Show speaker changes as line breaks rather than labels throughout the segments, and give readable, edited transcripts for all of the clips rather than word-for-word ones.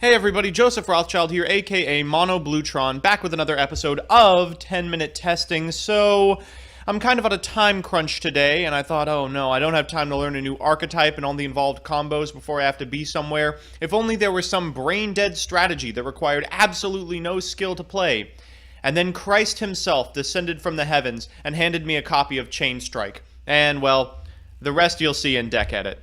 Hey everybody, Joseph Rothschild here, aka Mono Bluetron, back with another episode of 10-Minute Testing. So, I'm kind of on a time crunch today, and I thought, oh no, I don't have time to learn a new archetype and all the involved combos before I have to be somewhere. If only there was some brain-dead strategy that required absolutely no skill to play. And then Christ himself descended from the heavens and handed me a copy of Chain Strike. And, well, the rest you'll see in Deck Edit.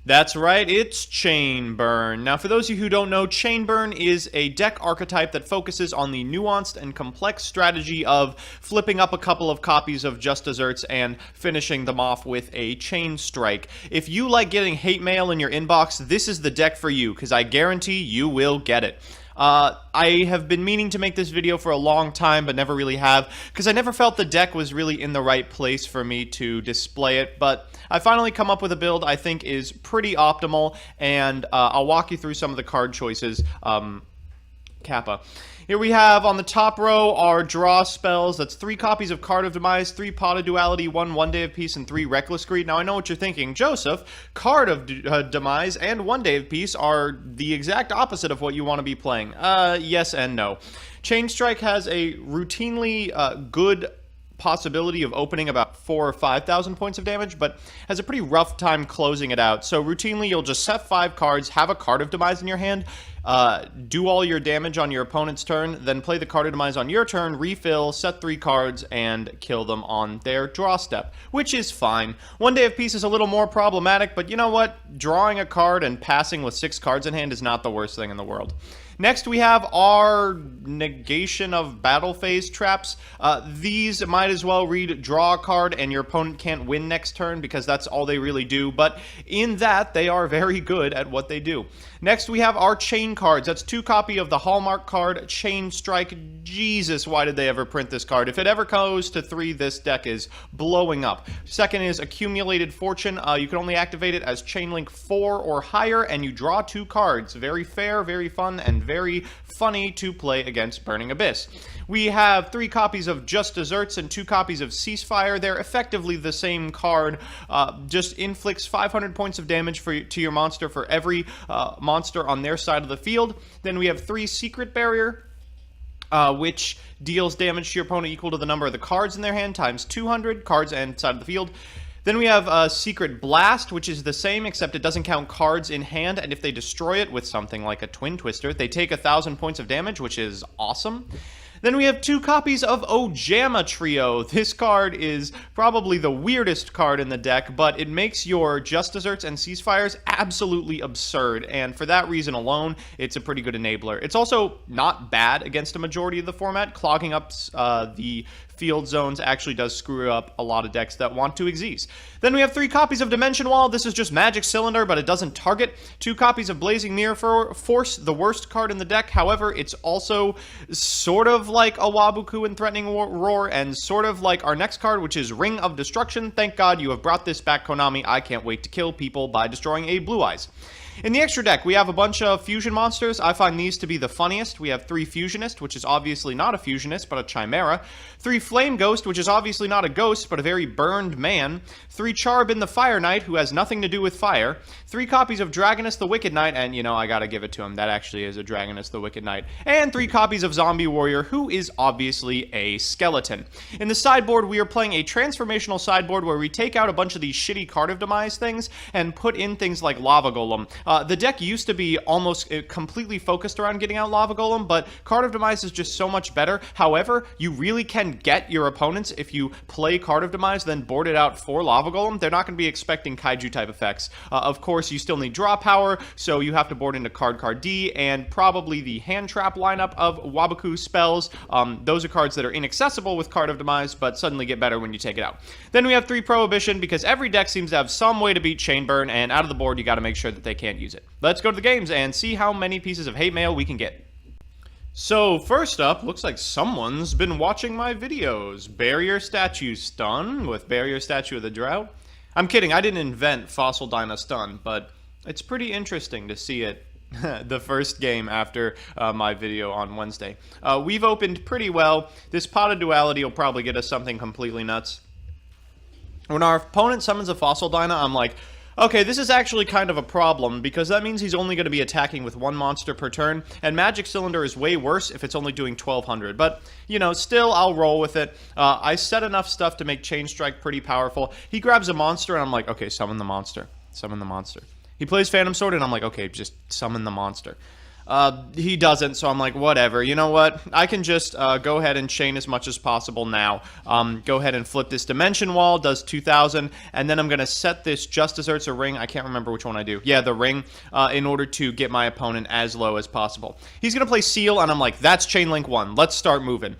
That's right, it's Chain Burn. Now, for those of you who don't know, Chain Burn is a deck archetype that focuses on the nuanced and complex strategy of flipping up a couple of copies of Just Desserts and finishing them off with a Chain Strike. If you like getting hate mail in your inbox, this is the deck for you, because I guarantee you will get it. I have been meaning to make this video for a long time, but never really have, because I never felt the deck was really in the right place for me to display it, but I finally come up with a build I think is pretty optimal, and I'll walk you through some of the card choices. Kappa. Here we have on the top row our draw spells. That's 3 copies of Card of Demise, 3 Pot of Duality, 1 One Day of Peace, and 3 Reckless Greed. Now I know what you're thinking, Joseph, Card of Demise and 1 Day of Peace are the exact opposite of what you want to be playing. Yes and no. Chain Strike has a routinely good possibility of opening about 4,000 or 5,000 points of damage, but has a pretty rough time closing it out. So routinely, you'll just set 5 cards, have a Card of Demise in your hand, do all your damage on your opponent's turn, then play the Card of Demise on your turn, refill, set 3 cards, and kill them on their draw step, which is fine. 1 Day of Peace is a little more problematic, but you know what? Drawing a card and passing with 6 cards in hand is not the worst thing in the world. Next, we have our negation of battle phase traps. These might as well read draw a card and your opponent can't win next turn because that's all they really do, but in that, they are very good at what they do. Next, we have our chain cards. That's 2 copy of the Hallmark card, Chain Strike. Jesus, why did they ever print this card? If it ever goes to 3, this deck is blowing up. Second is Accumulated Fortune. You can only activate it as Chain Link 4 or higher, and you draw 2 cards. Very fair, very fun, and very funny to play against Burning Abyss. We have 3 copies of Just Desserts and 2 copies of Ceasefire. They're effectively the same card, just inflicts 500 points of damage to your monster for every monster on their side of the field. Then we have 3 Secret Barrier, which deals damage to your opponent equal to the number of the cards in their hand times 200 cards and side of the field. Then we have Secret Blast, which is the same, except it doesn't count cards in hand, and if they destroy it with something like a Twin Twister, they take 1,000 points of damage, which is awesome. Then we have 2 copies of Ojama Trio. This card is probably the weirdest card in the deck, but it makes your Just Desserts and Ceasefires absolutely absurd, and for that reason alone, it's a pretty good enabler. It's also not bad against a majority of the format. Clogging up the field zones actually does screw up a lot of decks that want to Xyz. Then we have 3 copies of Dimension Wall. This is just Magic Cylinder, but it doesn't target. 2 copies of Blazing Mirror Force, the worst card in the deck. However, it's also sort of like a Wabuku in Threatening Roar, and sort of like our next card, which is Ring of Destruction. Thank God you have brought this back, Konami. I can't wait to kill people by destroying a Blue Eyes. In the extra deck, we have a bunch of fusion monsters. I find these to be the funniest. We have 3 Fusionist, which is obviously not a Fusionist, but a Chimera. 3 Flame Ghost, which is obviously not a ghost, but a very burned man. 3 Charbin the Fire Knight, who has nothing to do with fire. 3 copies of Dragonus the Wicked Knight, and you know, I gotta give it to him. That actually is a Dragonus the Wicked Knight. And 3 copies of Zombie Warrior, who is obviously a skeleton. In the sideboard, we are playing a transformational sideboard where we take out a bunch of these shitty Card of Demise things and put in things like Lava Golem. The deck used to be almost completely focused around getting out Lava Golem, but Card of Demise is just so much better. However, you really can get your opponents if you play Card of Demise, then board it out for Lava Golem. They're not going to be expecting Kaiju type effects. Of course, you still need draw power, so you have to board into Card D, and probably the hand trap lineup of Wabuku spells. Those are cards that are inaccessible with Card of Demise, but suddenly get better when you take it out. Then we have 3 Prohibition, because every deck seems to have some way to beat Chain Burn, and out of the board, you got to make sure that they can't use it. Let's go to the games and see how many pieces of hate mail we can get. So, first up, looks like someone's been watching my videos. Barrier Statue Stun with Barrier Statue of the Drought. I'm kidding, I didn't invent Fossil Dyna Stun, but it's pretty interesting to see it the first game after my video on Wednesday. We've opened pretty well. This Pot of Duality will probably get us something completely nuts. When our opponent summons a Fossil Dyna, I'm like, Okay, this is actually kind of a problem, because that means he's only going to be attacking with one monster per turn, and Magic Cylinder is way worse if it's only doing 1200. But, you know, still, I'll roll with it. I set enough stuff to make Chain Strike pretty powerful. He grabs a monster, and I'm like, okay, summon the monster. Summon the monster. He plays Phantom Sword, and I'm like, okay, just summon the monster. He doesn't, so I'm like, whatever. You know what? I can just go ahead and chain as much as possible now. Go ahead and flip this Dimension Wall, does 2,000, and then I'm going to set this Just Desserts a ring. I can't remember which one I do. Yeah, the ring, in order to get my opponent as low as possible. He's going to play Seal, and I'm like, that's Chain Link 1. Let's start moving.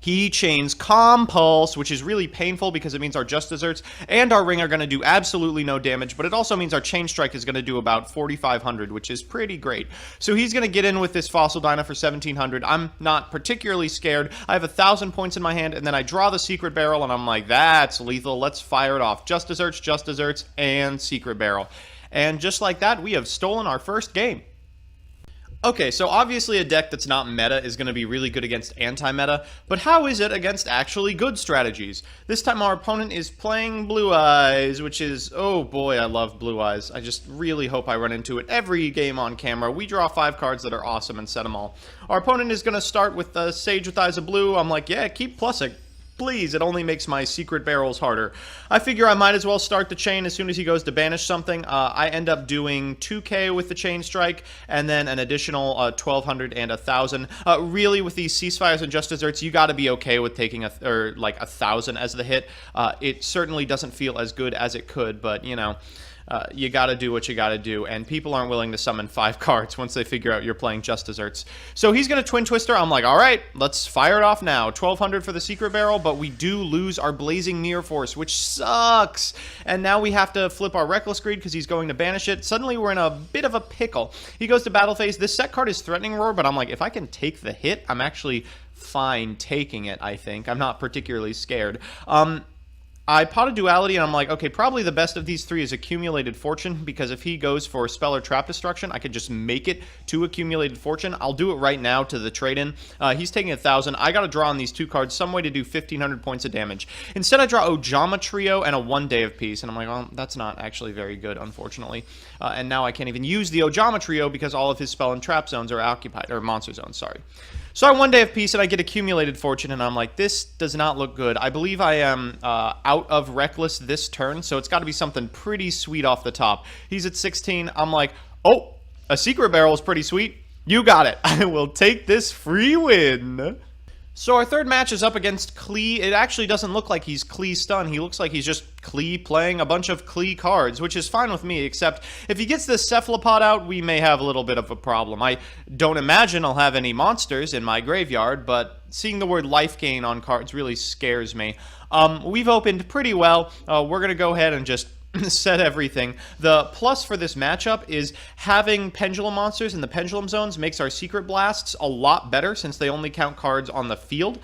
He chains Compulse, which is really painful because it means our Just Desserts and our Ring are going to do absolutely no damage, but it also means our Chain Strike is going to do about 4,500, which is pretty great. So he's going to get in with this Fossil Dyna for 1,700. I'm not particularly scared. I have 1,000 points in my hand, and then I draw the Secret Barrel, and I'm like, that's lethal. Let's fire it off. Just Desserts, and Secret Barrel. And just like that, we have stolen our first game. Okay, so obviously a deck that's not meta is going to be really good against anti-meta, but how is it against actually good strategies? This time our opponent is playing Blue Eyes, which is, oh boy, I love Blue Eyes. I just really hope I run into it every game on camera. We draw 5 cards that are awesome and set them all. Our opponent is going to start with Sage with Eyes of Blue. I'm like, yeah, keep plussing. Please, it only makes my secret barrels harder. I figure I might as well start the chain as soon as he goes to banish something. I end up doing 2k with the Chain Strike, and then an additional 1,200 and 1,000. Really, with these Ceasefires and Just Desserts, you gotta be okay with taking like 1,000 as the hit. It certainly doesn't feel as good as it could, but, you know... you gotta do what you gotta do, and people aren't willing to summon 5 cards once they figure out you're playing Just Desserts. So he's gonna Twin Twister. I'm like, alright, let's fire it off now. 1,200 for the Secret Barrel, but we do lose our Blazing Mirror Force, which sucks! And now we have to flip our Reckless Greed because he's going to banish it. Suddenly we're in a bit of a pickle. He goes to Battle Phase. This set card is Threatening Roar, but I'm like, if I can take the hit, I'm actually fine taking it, I think. I'm not particularly scared. I pot a Duality, and I'm like, okay, probably the best of these 3 is Accumulated Fortune, because if he goes for Spell or Trap Destruction, I could just make it to Accumulated Fortune. I'll do it right now to the trade-in. He's taking 1,000. I gotta draw on these 2 cards some way to do 1,500 points of damage. Instead, I draw Ojama Trio and a 1 Day of Peace, and I'm like, well, that's not actually very good, unfortunately. And now I can't even use the Ojama Trio because all of his Spell and Trap zones are occupied, or Monster zones, sorry. So I 1 Day of Peace, and I get Accumulated Fortune, and I'm like, this does not look good. I believe I am out of Reckless this turn, so it's got to be something pretty sweet off the top. He's at 16. I'm like, oh, a Secret Barrel is pretty sweet. You got it. I will take this free win. So our third match is up against Klee. It actually doesn't look like he's Klee stun. He looks like he's just Klee playing a bunch of Klee cards, which is fine with me, except if he gets this Cephalopod out, we may have a little bit of a problem. I don't imagine I'll have any monsters in my graveyard, but seeing the word life gain on cards really scares me. We've opened pretty well. We're going to go ahead and just set everything. The plus for this matchup is having Pendulum monsters in the Pendulum zones makes our Secret Blasts a lot better since they only count cards on the field.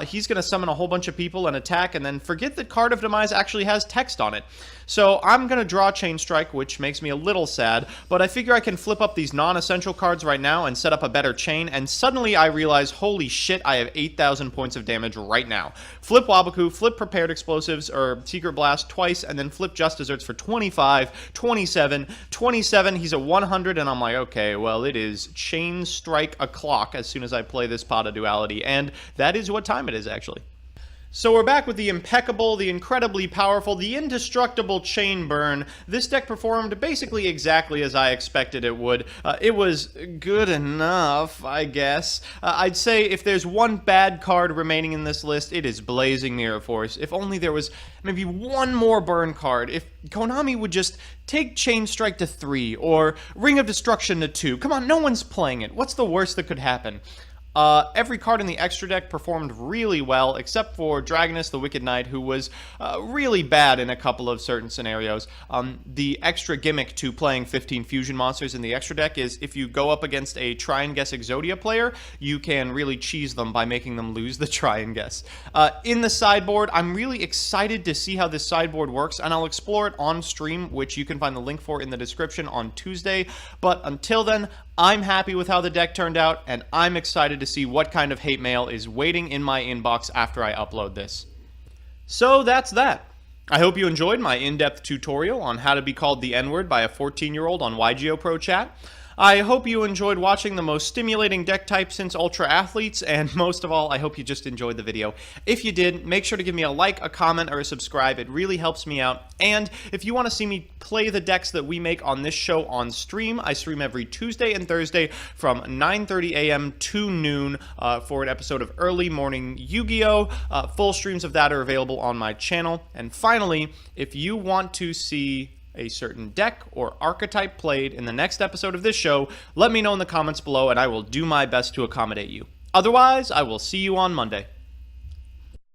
He's going to summon a whole bunch of people and attack, and then forget that Card of Demise actually has text on it. So I'm going to draw Chain Strike, which makes me a little sad, but I figure I can flip up these non-essential cards right now and set up a better chain, and suddenly I realize, holy shit, I have 8,000 points of damage right now. Flip Waboku, flip Prepared Explosives, or Secret Blast twice, and then flip Just Desserts for 25, 27, 27, he's at 100, and I'm like, okay, well, it is Chain Strike o'clock as soon as I play this pot of Duality, and that is what time it is, actually. So we're back with the impeccable, the incredibly powerful, the indestructible Chain Burn. This deck performed basically exactly as I expected it would. It was good enough, I guess. I'd say if there's one bad card remaining in this list, it is Blazing Mirror Force. If only there was maybe one more burn card. If Konami would just take Chain Strike to 3, or Ring of Destruction to 2. Come on, no one's playing it. What's the worst that could happen? Every card in the extra deck performed really well, except for Dragonus the Wicked Knight, who was really bad in a couple of certain scenarios. The extra gimmick to playing 15 fusion monsters in the extra deck is if you go up against a Try and Guess Exodia player, you can really cheese them by making them lose the Try and Guess. In the sideboard, I'm really excited to see how this sideboard works, and I'll explore it on stream, which you can find the link for in the description on Tuesday. But until then, I'm happy with how the deck turned out, and I'm excited to see what kind of hate mail is waiting in my inbox after I upload this. So that's that. I hope you enjoyed my in-depth tutorial on how to be called the N-word by a 14-year-old on YGO Pro Chat. I hope you enjoyed watching the most stimulating deck type since Ultra Athletes, and most of all, I hope you just enjoyed the video. If you did, make sure to give me a like, a comment, or a subscribe. It really helps me out. And if you want to see me play the decks that we make on this show on stream, I stream every Tuesday and Thursday from 9:30 a.m. to noon for an episode of Early Morning Yu-Gi-Oh! Full streams of that are available on my channel. And finally, if you want to see a certain deck or archetype played in the next episode of this show, let me know in the comments below and I will do my best to accommodate you. Otherwise, I will see you on Monday.